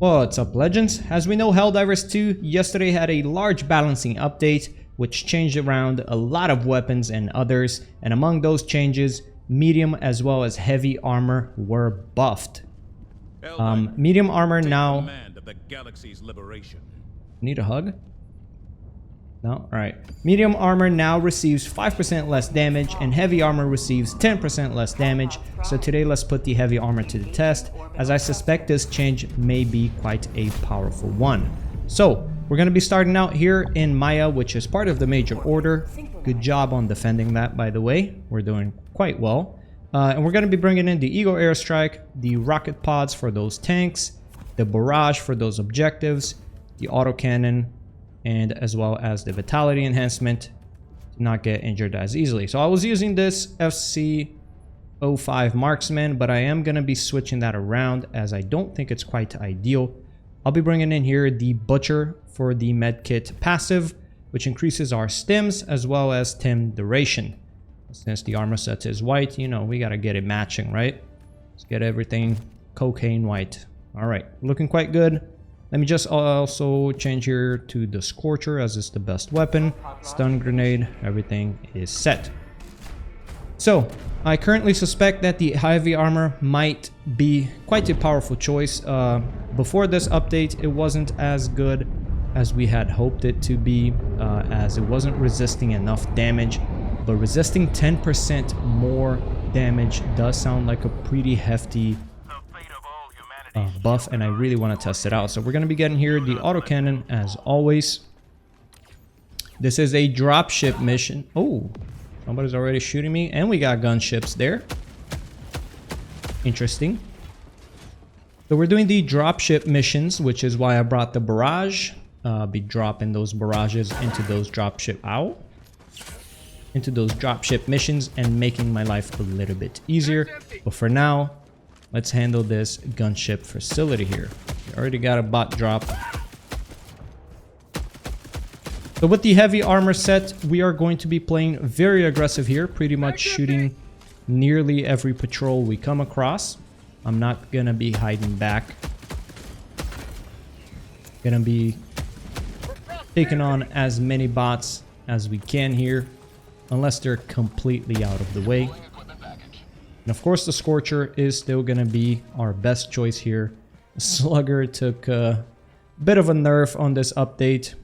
What's up, legends? As we know, Helldivers 2 yesterday had a large balancing update which changed around a lot of weapons and others, and among those changes, medium as well as heavy armor were buffed. Medium armor now... Need a hug? No? Alright. Medium armor now receives 5% less damage, and heavy armor receives 10% less damage. So today let's put the heavy armor to the test, as I suspect this change may be quite a powerful one. So, we're going to be starting out here in Maya, which is part of the major order. Good job on defending that, by the way. We're doing quite well. And we're going to be bringing in the Eagle Airstrike, the rocket pods for those tanks, the barrage for those objectives, the autocannon, and as well as the vitality enhancement to not get injured as easily. So I was using this FC05 marksman, but I am going to be switching that around as I don't think it's quite ideal. I'll be bringing in here the butcher for the medkit passive, which increases our stims as well as stim duration. Since the armor set is white, you know, we got to get it matching, right? Let's get everything cocaine white. All right, looking quite good. Let me just also change here to the Scorcher, as it's the best weapon. Stun grenade, everything is set. So, I currently suspect that the heavy armor might be quite a powerful choice. Before this update, it wasn't as good as we had hoped it to be, as it wasn't resisting enough damage. But resisting 10% more damage does sound like a pretty hefty buff, and I really want to test it out. So we're going to be getting here the autocannon as always. This is a dropship mission. Oh, somebody's already shooting me, and we got gunships there. Interesting. So we're doing the dropship missions, which is why I brought the barrage. Be dropping those barrages into those dropship into those dropship missions and making my life a little bit easier. But for now, let's handle this gunship facility here. We already got a bot drop. So with the heavy armor set, we are going to be playing very aggressive here, pretty much shooting nearly every patrol we come across. I'm not gonna be hiding back. Gonna be taking on as many bots as we can here, unless they're completely out of the way. And of course, the Scorcher is still going to be our best choice here. The Slugger took a bit of a nerf on this update.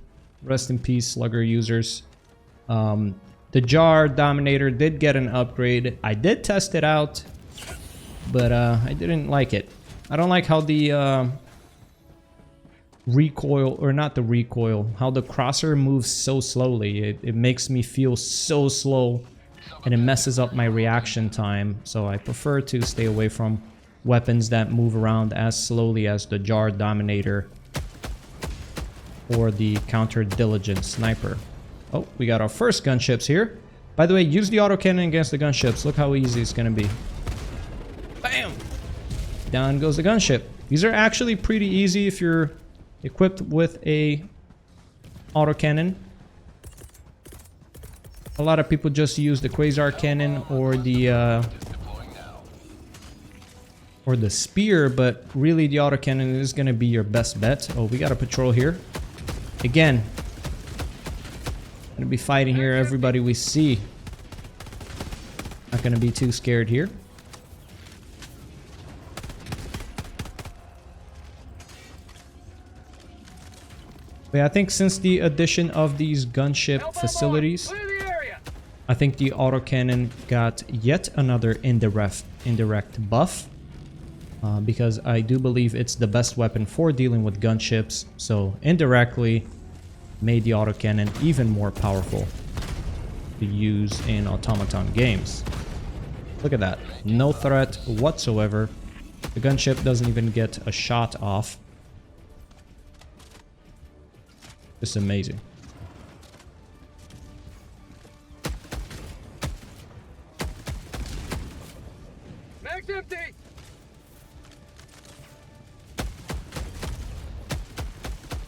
Rest in peace, Slugger users. The Jar Dominator did get an upgrade. I did test it out, but I didn't like it. I don't like how the recoil, or not the recoil, how the crosser moves so slowly. It makes me feel so slow, and it messes up my reaction time. So I prefer to stay away from weapons that move around as slowly as the Jar Dominator or the Counter Diligent Sniper. Oh, we got our first gunships here. By the way, use the autocannon against the gunships. Look how easy it's gonna be. Bam! Down goes the gunship. These are actually pretty easy if you're equipped with a autocannon. A lot of people just use the Quasar cannon or the spear, but really the autocannon is going to be your best bet. Oh, we got a patrol here. Again, gonna be fighting here everybody we see. Not gonna be too scared here. But I think since the addition of these gunship facilities, I think the autocannon got yet another indirect buff, because I do believe it's the best weapon for dealing with gunships, so indirectly made the autocannon even more powerful to use in automaton games. Look at that, no threat whatsoever. The gunship doesn't even get a shot off. It's amazing. Mag's empty.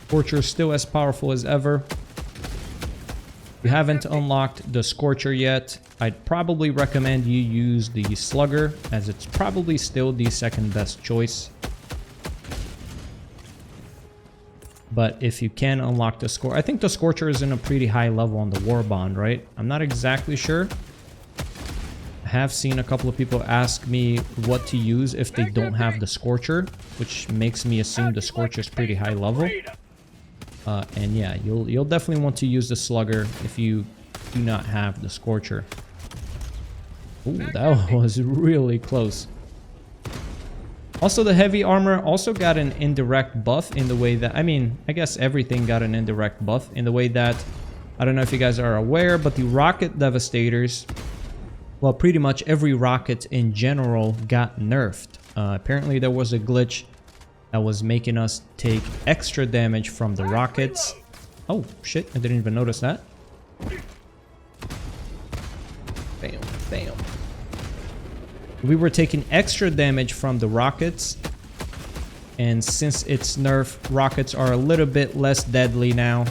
Scorcher still as powerful as ever. If you haven't unlocked the Scorcher yet, I'd probably recommend you use the Slugger, as it's probably still the second best choice. But if you can unlock the score, I think the Scorcher is in a pretty high level on the War Bond, right? I'm not exactly sure. I have seen a couple of people ask me what to use if they don't have the Scorcher, which makes me assume the Scorcher is pretty high level. And yeah, you'll definitely want to use the Slugger if you do not have the Scorcher. Ooh, that was really close. Also, the heavy armor also got an indirect buff in the way that, I mean, I guess everything got an indirect buff in the way that, I don't know if you guys are aware, but the rocket devastators, well, pretty much every rocket in general got nerfed. Apparently there was a glitch that was making us take extra damage from the rockets. Oh, shit, I didn't even notice that. Bam, bam. We were taking extra damage from the rockets, and since it's nerfed, rockets are a little bit less deadly now.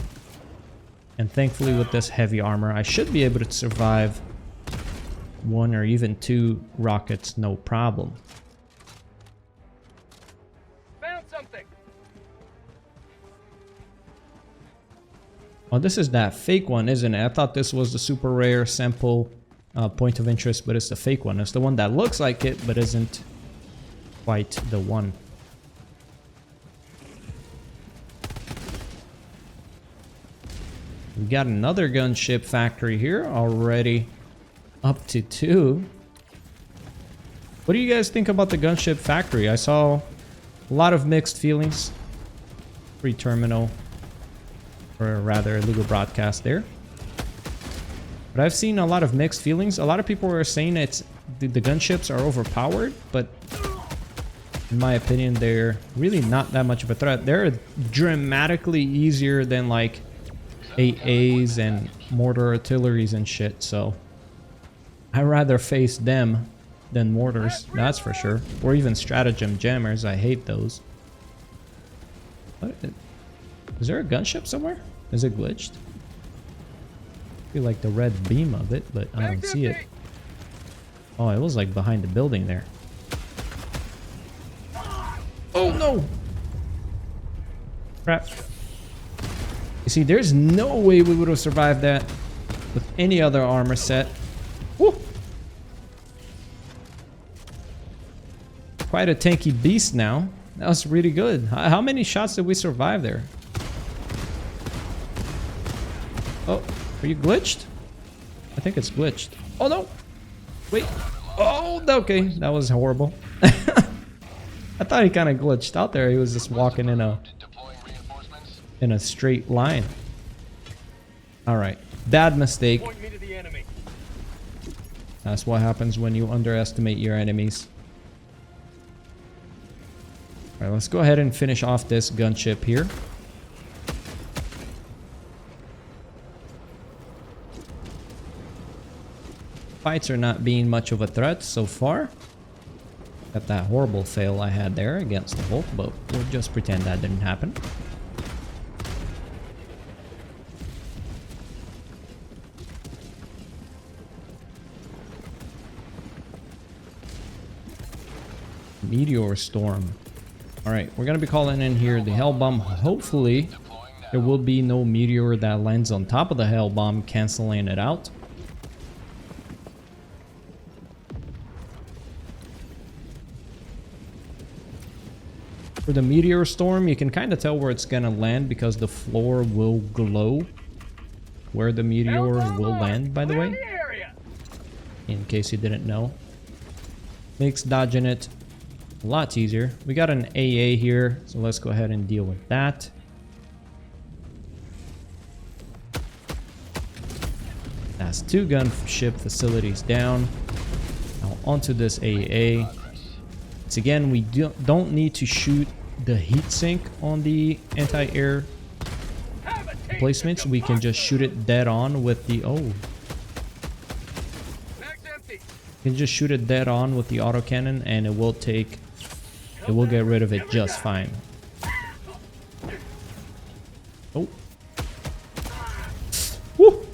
And thankfully with this heavy armor, I should be able to survive 1 or even 2 rockets, no problem. Found something. Oh, this is that fake one, isn't it? I thought this was the super rare sample point of interest, but it's the fake one. It's the one that looks like it, but isn't quite the one. We got another gunship factory here already, up to 2. What do you guys think about the gunship factory? I saw a lot of mixed feelings. Free terminal, or rather illegal broadcast there. But I've seen a lot of mixed feelings. A lot of people are saying it's the gunships are overpowered, but in my opinion, they're really not that much of a threat. They're dramatically easier than like AAs and mortar artilleries and shit, so I'd rather face them than mortars, that's for sure. Or even stratagem jammers, I hate those. What? Is there a gunship somewhere? Is it glitched? I feel like the red beam of it, but I don't see it. Oh, it was like behind the building there. Oh no! Crap. You see, there's no way we would have survived that with any other armor set. Woo! Quite a tanky beast now. That was really good. How many shots did we survive there? Oh, are you glitched? I think it's glitched. Oh no! Wait. Oh, okay. That was horrible. I thought he kind of glitched out there. He was just walking in a straight line. All right. Bad mistake. That's what happens when you underestimate your enemies. All right, let's go ahead and finish off this gunship here. Fights are not being much of a threat so far. Got that horrible fail I had there against the Hulk, but we'll just pretend that didn't happen. Meteor storm. Alright, we're gonna be calling in here the Hell Bomb. Hopefully there will be no meteor that lands on top of the Hell Bomb, canceling it out. For the meteor storm, you can kind of tell where it's gonna land because the floor will glow where the meteor will land, by the way, in case you didn't know. Makes dodging it a lot easier. We got an AA here, so let's go ahead and deal with that. That's 2 gunship facilities down. Now onto this AA. Once again, we don't need to shoot the heatsink on the anti-air placements. We can just shoot it dead on with the you can just shoot it dead on with the autocannon, and it will get rid of it just fine. Oh. Woo!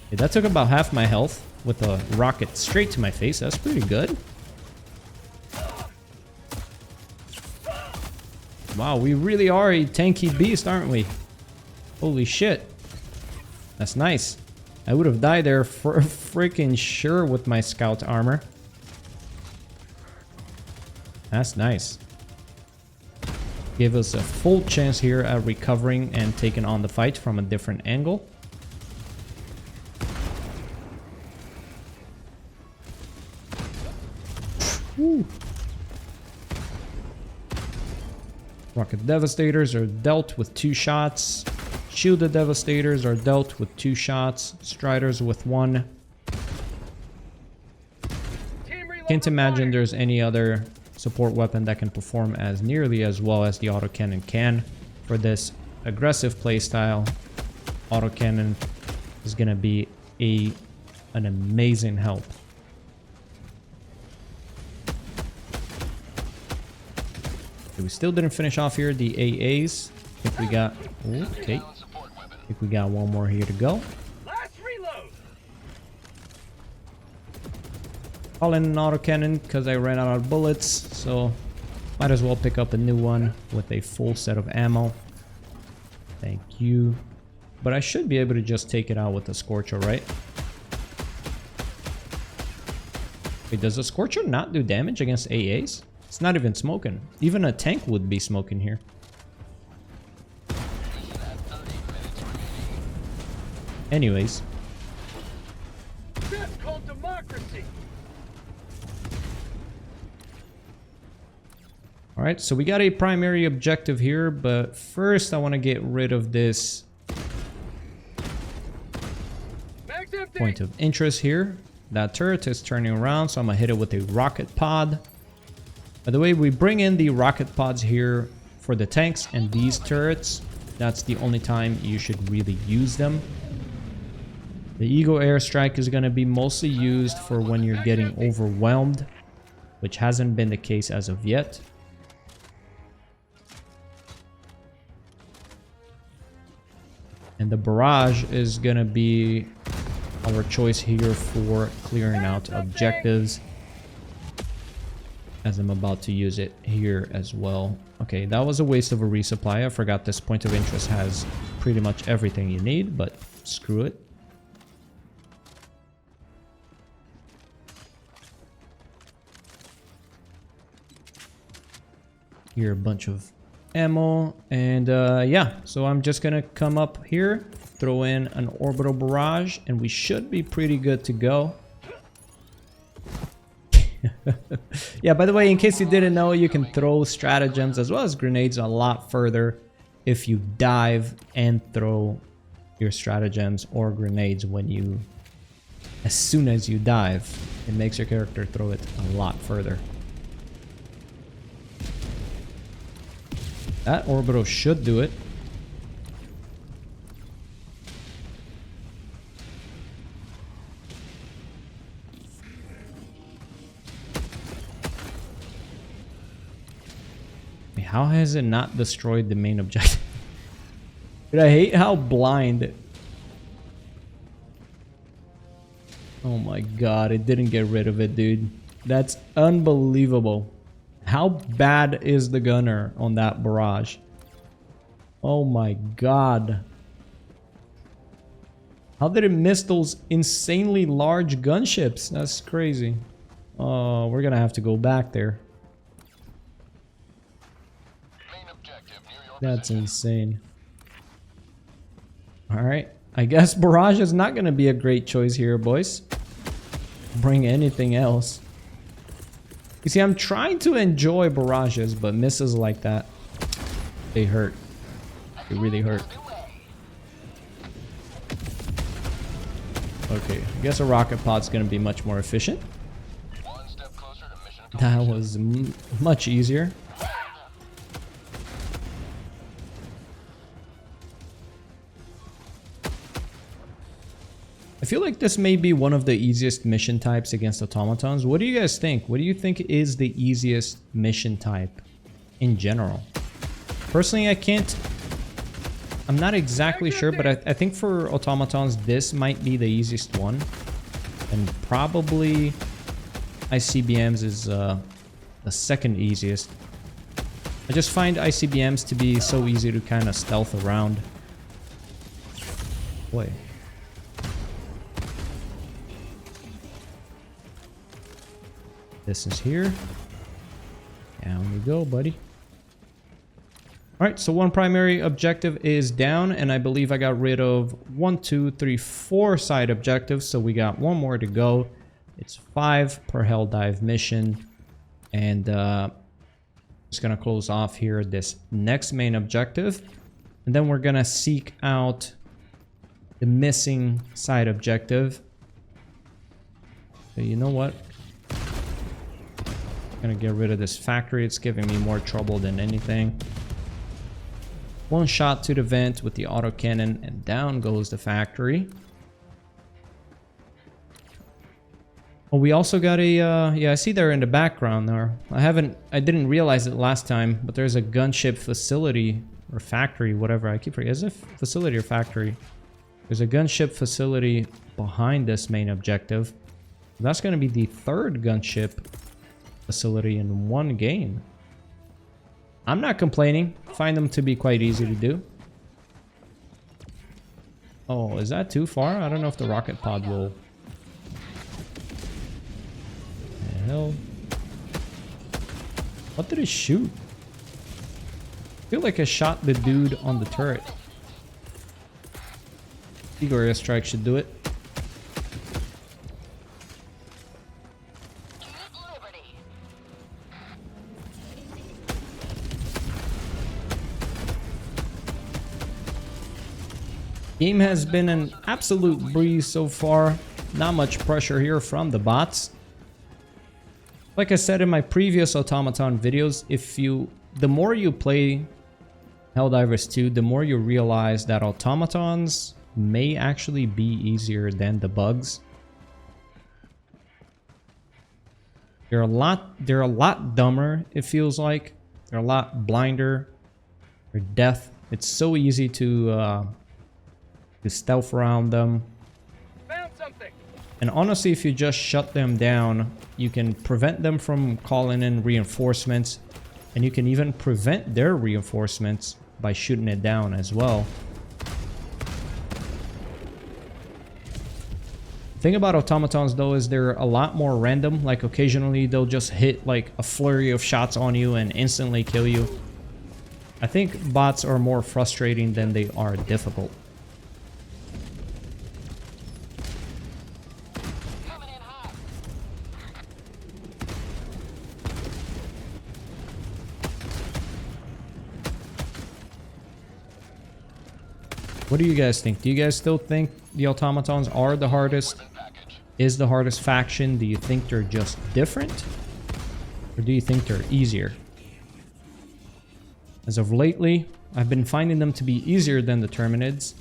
Okay, that took about half my health with a rocket straight to my face. That's pretty good. Wow, we really are a tanky beast, aren't we? Holy shit. That's nice. I would have died there for freaking sure with my scout armor. That's nice. Give us a full chance here at recovering and taking on the fight from a different angle. Woo. Rocket Devastators are dealt with 2 shots. Shielded Devastators are dealt with 2 shots. Striders with 1. Can't imagine there's any other support weapon that can perform as nearly as well as the autocannon can. For this aggressive playstyle, autocannon is going to be an amazing help. Okay, we still didn't finish off here the AAs. I think we got... Okay. I think we got one more here to go. Last reload. Call in an autocannon because I ran out of bullets, so might as well pick up a new one with a full set of ammo. Thank you. But I should be able to just take it out with a Scorcher, right? Wait, does a Scorcher not do damage against AAs? It's not even smoking. Even a tank would be smoking here. Anyways. That's called democracy. Alright, so we got a primary objective here, but first I want to get rid of this point of interest here. That turret is turning around, so I'm going to hit it with a rocket pod. By the way, we bring in the rocket pods here for the tanks and these turrets. That's the only time you should really use them. The Eagle airstrike is going to be mostly used for when you're getting overwhelmed, which hasn't been the case as of yet. And the barrage is going to be our choice here for clearing out objectives, as I'm about to use it here as well. Okay, that was a waste of a resupply. I forgot this point of interest has pretty much everything you need, but screw it. Here, a bunch of ammo, and yeah, so I'm just gonna come up here, throw in an orbital barrage, and we should be pretty good to go. Yeah, by the way, in case you didn't know, you can throw stratagems as well as grenades a lot further if you dive and throw your stratagems or grenades as soon as you dive. It makes your character throw it a lot further. That orbital should do it. How has it not destroyed the main objective? Dude, I hate how blind. Oh my god, it didn't get rid of it, dude. That's unbelievable. How bad is the gunner on that barrage? Oh my god. How did it miss those insanely large gunships? That's crazy. Oh, we're gonna have to go back there. That's insane. Alright. I guess barrage is not gonna be a great choice here, boys. Bring anything else. You see, I'm trying to enjoy barrages, but misses like that, they hurt. They really hurt. Okay, I guess a rocket pod's gonna be much more efficient. That was much easier. I feel like this may be one of the easiest mission types against automatons. What do you guys think? What do you think is the easiest mission type in general? Personally, I'm not exactly sure, but I think for automatons, this might be the easiest one. And probably ICBMs is the second easiest. I just find ICBMs to be so easy to kind of stealth around. Boy. This is here. Down we go, buddy. Alright, so one primary objective is down, and I believe I got rid of 1, 2, 3, 4 side objectives, so we got one more to go. It's 5 per Helldive mission, and just gonna close off here this next main objective, and then we're gonna seek out the missing side objective. So you know what? I'm gonna get rid of this factory. It's giving me more trouble than anything. One shot to the vent with the autocannon, and down goes the factory. Oh, we also got a, yeah, I see there in the background there. I didn't realize it last time, but there's a gunship facility or factory, whatever. I keep forgetting. Is it facility or factory? There's a gunship facility behind this main objective. That's going to be the 3rd gunship facility in one game. I'm not complaining. Find them to be quite easy to do. Oh, is that too far? I don't know if the rocket pod will... The hell? What did it shoot? I feel like I shot the dude on the turret. Eagle airstrike should do it. Game has been an absolute breeze so far. Not much pressure here from the bots. Like I said in my previous Automaton videos, the more you play Helldivers 2, the more you realize that automatons may actually be easier than the bugs. They're a lot dumber, it feels like. They're a lot blinder. They're deaf. It's so easy to stealth around them. Found something. And honestly, if you just shut them down, you can prevent them from calling in reinforcements, and you can even prevent their reinforcements by shooting it down as well. The thing about automatons though is they're a lot more random. Like occasionally they'll just hit like a flurry of shots on you and instantly kill you. I think bots are more frustrating than they are difficult. What do you guys think? Do you guys still think the automatons are the hardest? Is the hardest faction? Do you think they're just different? Or do you think they're easier? As of lately, I've been finding them to be easier than the Terminids.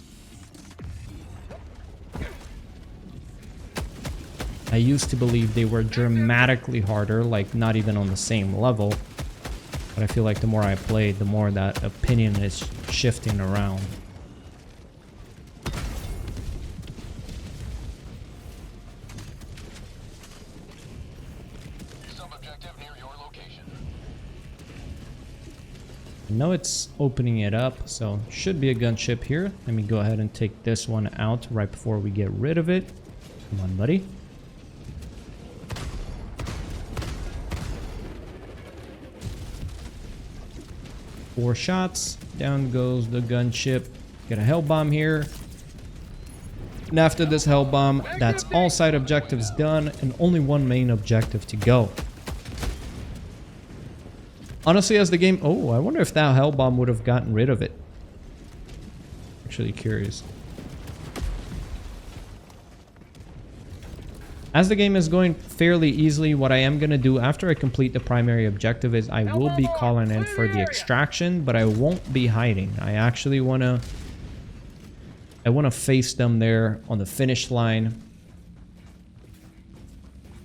I used to believe they were dramatically harder, like not even on the same level. But I feel like the more I play, the more that opinion is shifting around. I know it's opening it up, so should be a gunship here. Let me go ahead and take this one out right before we get rid of it. Come on, buddy. Four shots. Down goes the gunship. Get a hell bomb here. And after this hell bomb, that's all side objectives done and only one main objective to go. Honestly, as the game... Oh, I wonder if that hell bomb would have gotten rid of it. Actually curious. As the game is going fairly easily, what I am going to do after I complete the primary objective is I will be calling in for the extraction, but I won't be hiding. I actually want to... I want to face them there on the finish line.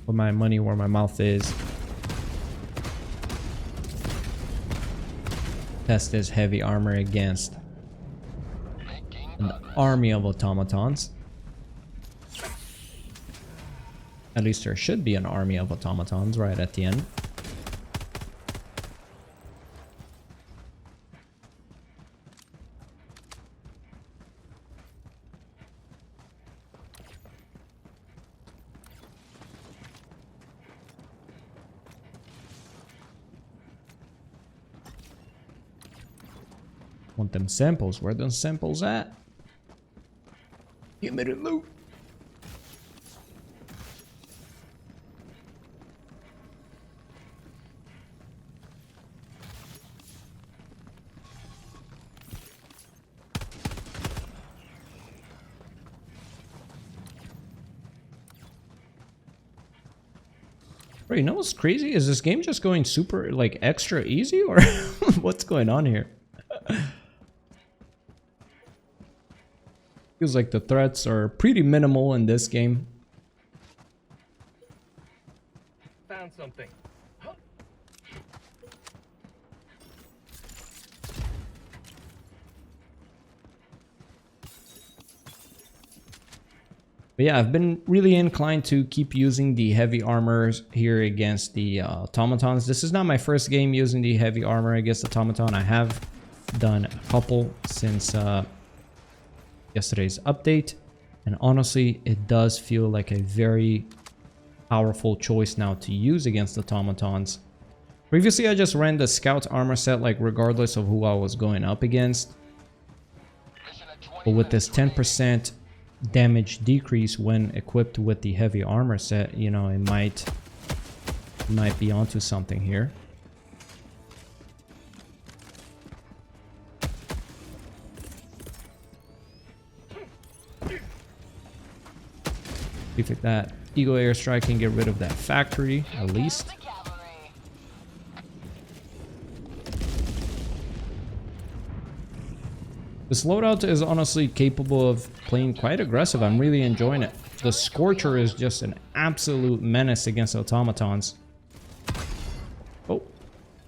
Put my money where my mouth is. Test this heavy armor against an army of automatons. At least there should be an army of automatons right at the end. Want them samples? Where them samples at? Give me the loot. Bro, you know what's crazy? Is this game just going super, like, extra easy? Or what's going on here? Feels like the threats are pretty minimal in this game. Found something. But yeah, I've been really inclined to keep using the heavy armors here against the automatons. This is not my first game using the heavy armor against automaton. I have done a couple since yesterday's update, and honestly, it does feel like a very powerful choice now to use against automatons. Previously, I just ran the scout armor set, like, regardless of who I was going up against. But with this 10% damage decrease when equipped with the heavy armor set, you know, it might be onto something here. See if that Eagle airstrike can get rid of that factory at least. This loadout is honestly capable of playing quite aggressive. I'm really enjoying it. The Scorcher is just an absolute menace against automatons. Oh,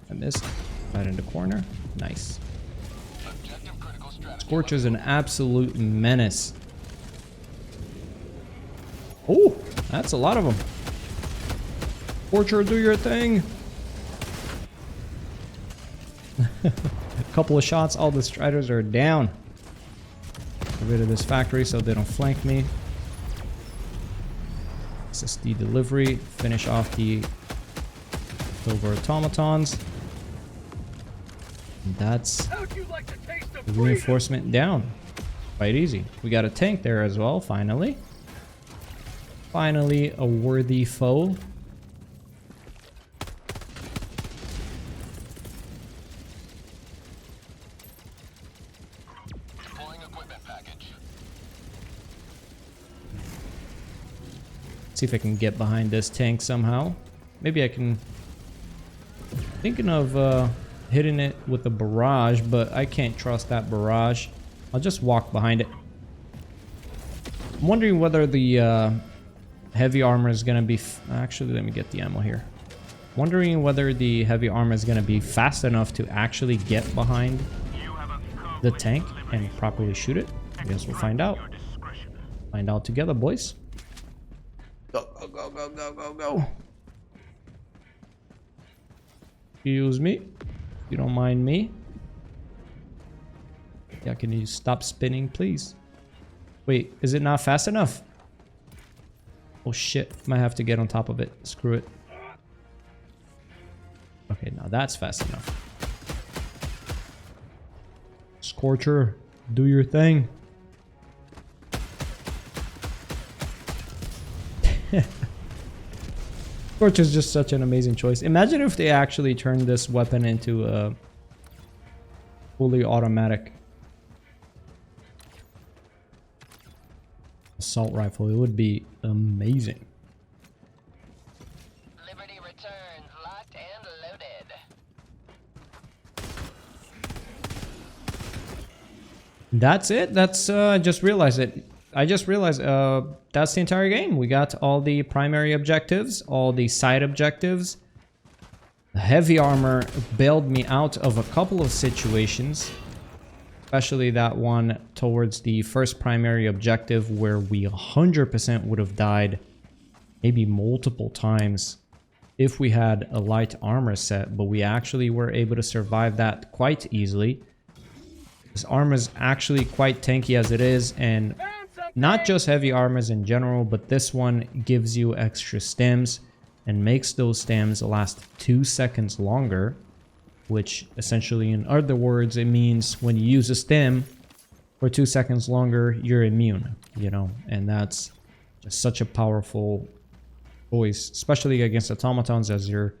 I missed. Right in the corner. Nice. Scorcher is an absolute menace. Oh, that's a lot of them. Scorcher, do your thing. A couple of shots, all the Striders are down. Get rid of this factory so they don't flank me. SSD delivery. Finish off the silver automatons. And that's the reinforcement down. Quite easy. We got a tank there as well, finally. Finally, a worthy foe. See if I can get behind this tank somehow. Maybe I can. Thinking of hitting it with a barrage, but I can't trust that barrage. I'll just walk behind it. I'm wondering whether the heavy armor is gonna be. Actually, let me get the ammo here. Wondering whether the heavy armor is gonna be fast enough to actually get behind the tank and properly shoot it. I guess we'll find out. Find out together, boys. Go, go, go, go, go, go, go. Excuse me. If you don't mind me. Yeah, can you stop spinning, please? Wait, is it not fast enough? Oh shit, might have to get on top of it. Screw it. Okay, now that's fast enough. Scorcher, do your thing. Scorcher is just such an amazing choice. Imagine if they actually turned this weapon into a fully automatic assault rifle. It would be amazing. Liberty returns, locked and loaded. That's it. That's I just realized it. I just realized that's the entire game. We got all the primary objectives, all the side objectives. The heavy armor bailed me out of a couple of situations, especially that one towards the first primary objective where we 100% would have died maybe multiple times if we had a light armor set, but we actually were able to survive that quite easily. This armor is actually quite tanky as it is, and not just heavy armors in general, but this one gives you extra stems and makes those stems last 2 seconds longer. which essentially, in other words, it means when you use a stim for 2 seconds longer, you're immune, you know, and that's just such a powerful choice, especially against automatons, as you're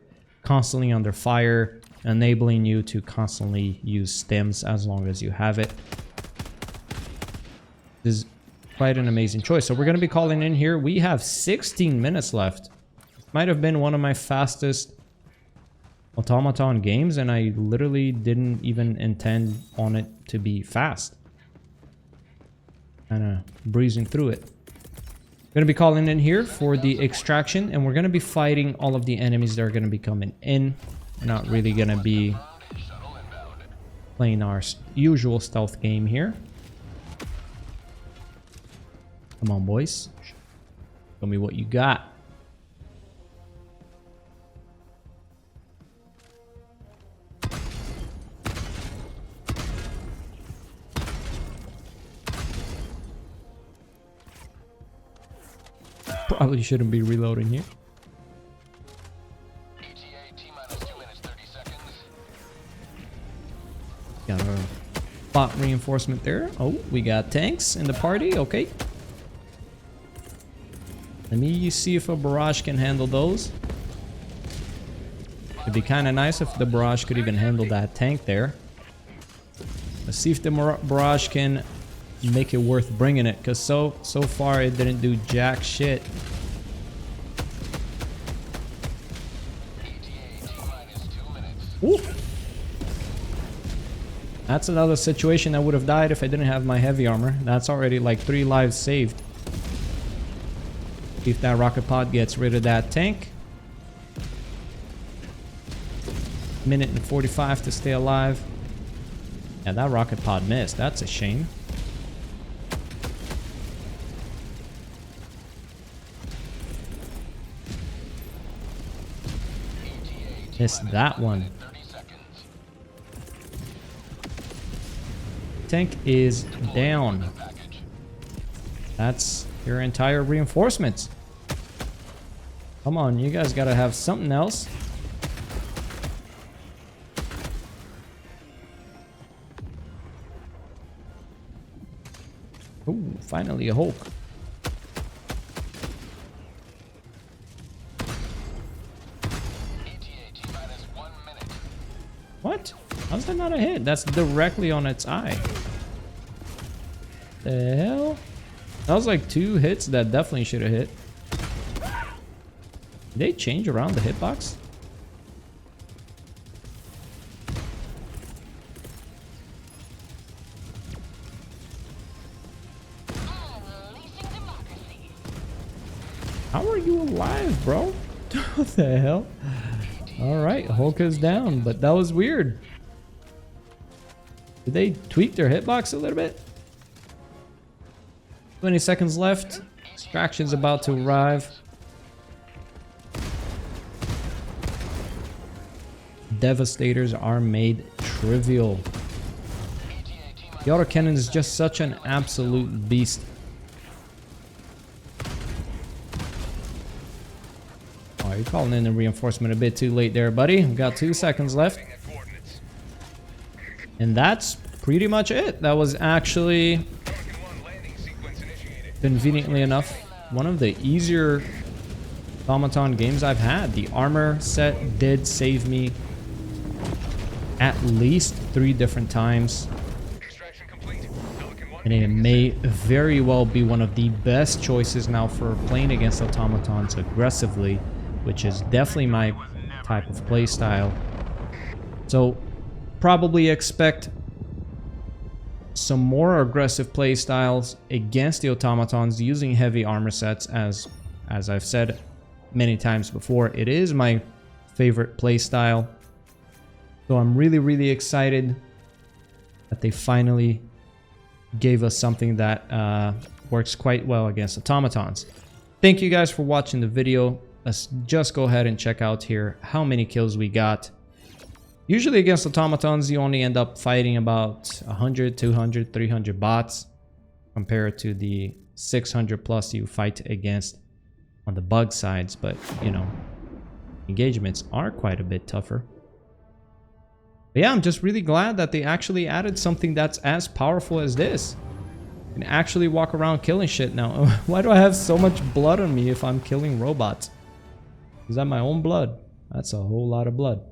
constantly under fire, enabling you to constantly use stims as long as you have it. This is quite an amazing choice. So we're going to be calling in here. We have 16 minutes left. Might have been one of my fastest automaton games, and I literally didn't even intend on it to be fast. Kind of breezing through it. Going to be calling in here for the extraction, and we're going to be fighting all of the enemies that are going to be coming in. We're not really going to be playing our usual stealth game here. Come on, boys. Show me what you got. Probably shouldn't be reloading here. Got a bot reinforcement there. Oh, we got tanks in the party. Okay. Let me see if a barrage can handle those. It'd be kind of nice if the barrage could even handle that tank there. Let's see if the barrage can make it worth bringing it, because so far it didn't do jack shit. Ooh. That's another situation that would have died if I didn't have my heavy armor. That's already like 3 lives saved. See if that rocket pod gets rid of that tank. Minute and 45 to stay alive. Yeah, that rocket pod missed. That's a shame. Missed that one. Tank is down. That's your entire reinforcements. Come on, you guys gotta have something else. Ooh, finally a Hulk. What? How's that not a hit? That's directly on its eye. The hell? That was like 2 hits that definitely should have hit. Did they change around the hitbox? How are you alive, bro? What the hell? Alright, Hulk is down, but that was weird. Did they tweak their hitbox a little bit? 20 seconds left. Extraction's about to arrive. Devastators are made trivial. The autocannon is just such an absolute beast. Oh, you're calling in the reinforcement a bit too late there, buddy. We've got 2 seconds left. And that's pretty much it. That was actually, conveniently enough, one of the easier Automaton games I've had. The armor set did save me at least 3 different times. And it may very well be one of the best choices now for playing against automatons aggressively, which is definitely my type of play style. So probably expect some more aggressive play styles against the automatons using heavy armor sets. As I've said many times before, it is my favorite play style. So I'm really excited that they finally gave us something that works quite well against automatons. Thank you guys for watching the video. Let's just go ahead and check out here how many kills we got. Usually against automatons, you only end up fighting about 100, 200, 300 bots compared to the 600 plus you fight against on the bug sides. But, you know, engagements are quite a bit tougher. But yeah, I'm just really glad that they actually added something that's as powerful as this. And actually walk around killing shit now. Why do I have so much blood on me if I'm killing robots? Is that my own blood? That's a whole lot of blood.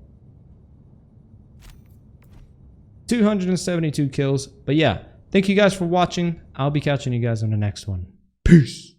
272 kills. But yeah, thank you guys for watching. I'll be catching you guys on the next one. Peace.